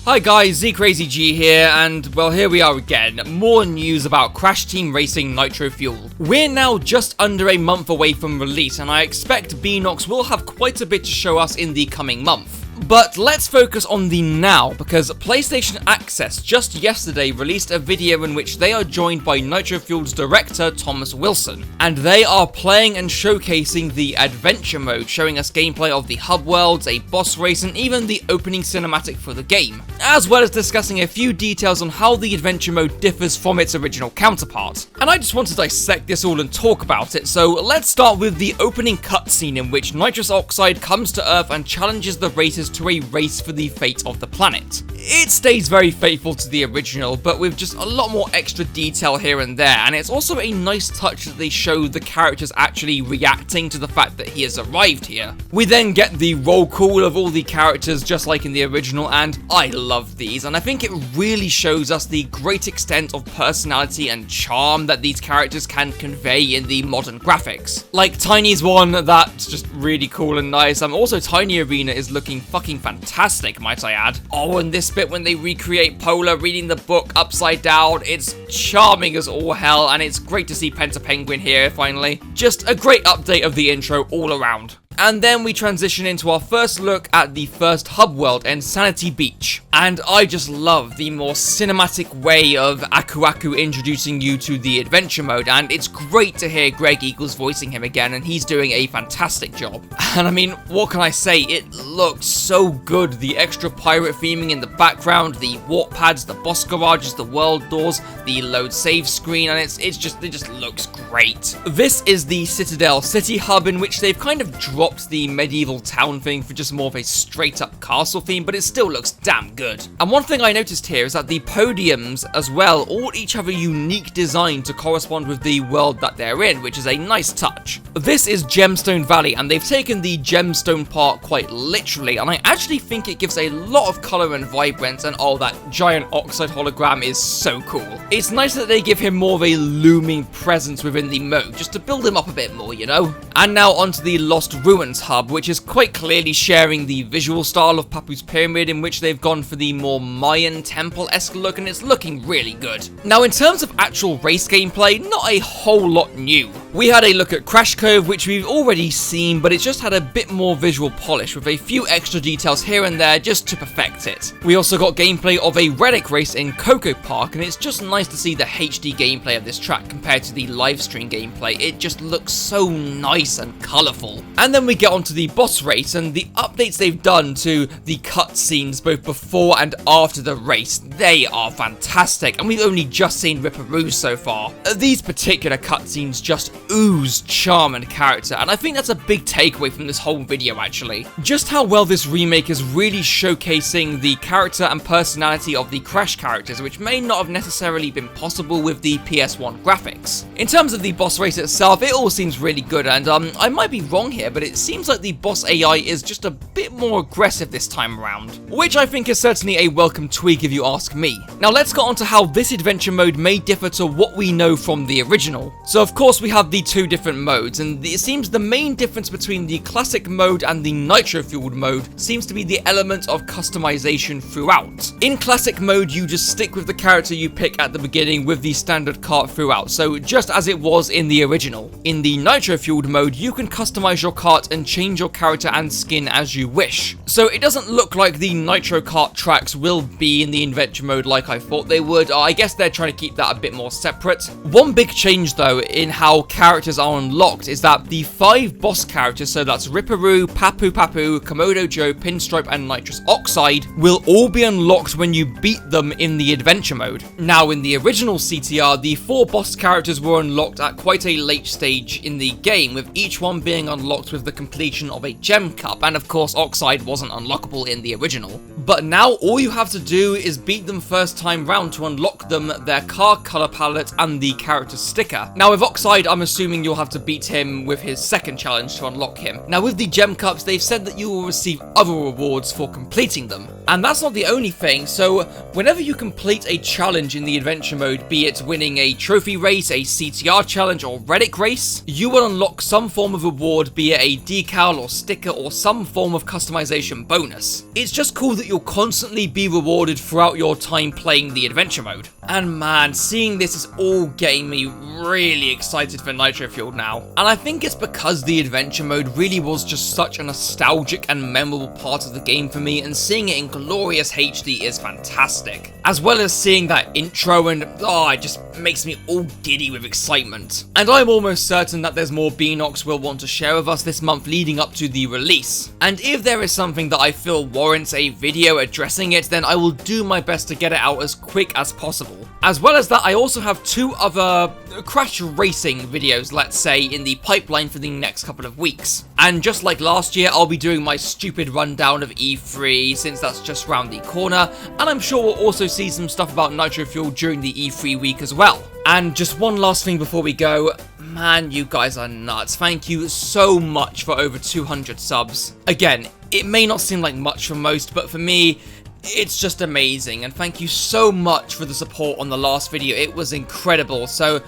Hi guys, ZCrazyG here, and well, here we are again. More news about Crash Team Racing Nitro Fueled. We're now just under a month away from release, and I expect Beanox will have quite a bit to show us in the coming month. But let's focus on the now, because PlayStation Access just yesterday released a video in which they are joined by Nitro Fueled's director Thomas Wilson, and they are playing and showcasing the adventure mode, showing us gameplay of the hub worlds, a boss race, and even the opening cinematic for the game, as well as discussing a few details on how the adventure mode differs from its original counterpart. And I just want to dissect this all and talk about it, so let's start with the opening cutscene in which Nitrous Oxide comes to Earth and challenges the racers to a race for the fate of the planet. It stays very faithful to the original, but with just a lot more extra detail here and there, and it's also a nice touch that they show the characters actually reacting to the fact that he has arrived here. We then get the roll call of all the characters just like in the original, and I love these, and I think it really shows us the great extent of personality and charm that these characters can convey in the modern graphics. Like Tiny's one, that's just really cool and nice. Also Tiny Arena is looking fucking fantastic, might I add. Oh, and this bit when they recreate Polar reading the book upside down, it's charming as all hell, and it's great to see Penta Penguin here finally. Just a great update of the intro all around. And then we transition into our first look at the first hub world, Insanity Beach. And I just love the more cinematic way of Aku Aku introducing you to the adventure mode, and it's great to hear Greg Eagles voicing him again, and he's doing a fantastic job. And I mean, what can I say? It looks so good. The extra pirate theming in the background, the warp pads, the boss garages, the world doors, the load save screen, and it just looks great. This is the Citadel City hub, in which they've kind of dropped the medieval town thing for just more of a straight up castle theme, but it still looks damn good. And one thing I noticed here is that the podiums as well all each have a unique design to correspond with the world that they're in, which is a nice touch. This is Gemstone Valley, and they've taken the gemstone part quite literally, and I actually think it gives a lot of colour and vibrance, and oh, that giant Oxide hologram is so cool. It's nice that they give him more of a looming presence within the mode, just to build him up a bit more, you know? And now onto the Lost Ruins hub, which is quite clearly sharing the visual style of Papu's Pyramid, in which they've gone for the more Mayan temple-esque look, and it's looking really good. Now, in terms of actual race gameplay, not a whole lot new. We had a look at Crash Cove, which we've already seen, but it's just had a bit more visual polish, with a few extra details here and there just to perfect it. We also got gameplay of a relic race in Coco Park, and it's just nice to see the HD gameplay of this track compared to the livestream gameplay. It just looks so nice and colourful. And then we get onto the boss race, and the updates they've done to the cutscenes both before and after the race, they are fantastic, and we've only just seen Ripperoo so far. These particular cutscenes just ooze charm and character, and I think that's a big takeaway from this whole video actually. Just how well this remake is really showcasing the character and personality of the Crash characters, which may not have necessarily been possible with the PS1 graphics. In terms of the boss race itself, it all seems really good, and I might be wrong here, but it seems like the boss AI is just a bit more aggressive this time around, which I think is certainly a welcome tweak if you ask me. Now let's get on to how this adventure mode may differ to what we know from the original. So of course we have the two different modes, and it seems the main difference between the classic mode and the Nitro Fueled mode seems to be the element of customization throughout. In classic mode, you just stick with the character you pick at the beginning with the standard cart throughout, so just as it was in the original. In the Nitro Fueled mode, you can customize your cart and change your character and skin as you wish. So it doesn't look like the Nitro Kart tracks will be in the adventure mode like I thought they would. I guess they're trying to keep that a bit more separate. One big change though in how characters are unlocked is that the 5 boss characters, so that's Ripperoo, Papu Papu, Komodo Joe, Pinstripe, and Nitrous Oxide, will all be unlocked when you beat them in the adventure mode. Now in the original CTR, the 4 boss characters were unlocked at quite a late stage in the game, with each one being unlocked with the completion of a gem cup, and of course Oxide wasn't unlockable in the original. But now all you have to do is beat them first time round to unlock them, their car color palette, and the character sticker. Now with Oxide, I'm assuming you'll have to beat him with his second challenge to unlock him. Now with the gem cups, they've said that you will receive other rewards for completing them. And that's not the only thing, so whenever you complete a challenge in the adventure mode, be it winning a trophy race, a CTR challenge, or relic race, you will unlock some form of reward, be it a decal or sticker or some form of customization bonus. It's just cool that you'll constantly be rewarded throughout your time playing the adventure mode. And man, seeing this is all getting me really excited for Nitro Fueled now. And I think it's because the adventure mode really was just such a nostalgic and memorable part of the game for me, and seeing it in glorious HD is fantastic. As well as seeing that intro, and it just makes me all giddy with excitement. And I'm almost certain that there's more Beanox will want to share with us this month leading up to the release. And if there is something that I feel warrants a video addressing it, then I will do my best to get it out as quick as possible. As well as that, I also have 2 other Crash racing videos, let's say, in the pipeline for the next couple of weeks. And just like last year, I'll be doing my stupid rundown of E3, since that's just round the corner, and I'm sure we'll also see some stuff about Nitro Fuel during the E3 week as well. And just one last thing before we go, man, you guys are nuts. Thank you so much for over 200 subs. Again, it may not seem like much for most, but for me, it's just amazing, and thank you so much for the support on the last video. It was incredible, so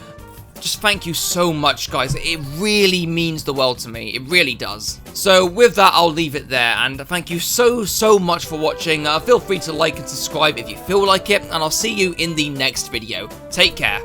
just thank you so much, guys. It really means the world to me. It really does. So with that, I'll leave it there, and thank you so much for watching. Feel free to like and subscribe if you feel like it, and I'll see you in the next video. Take care.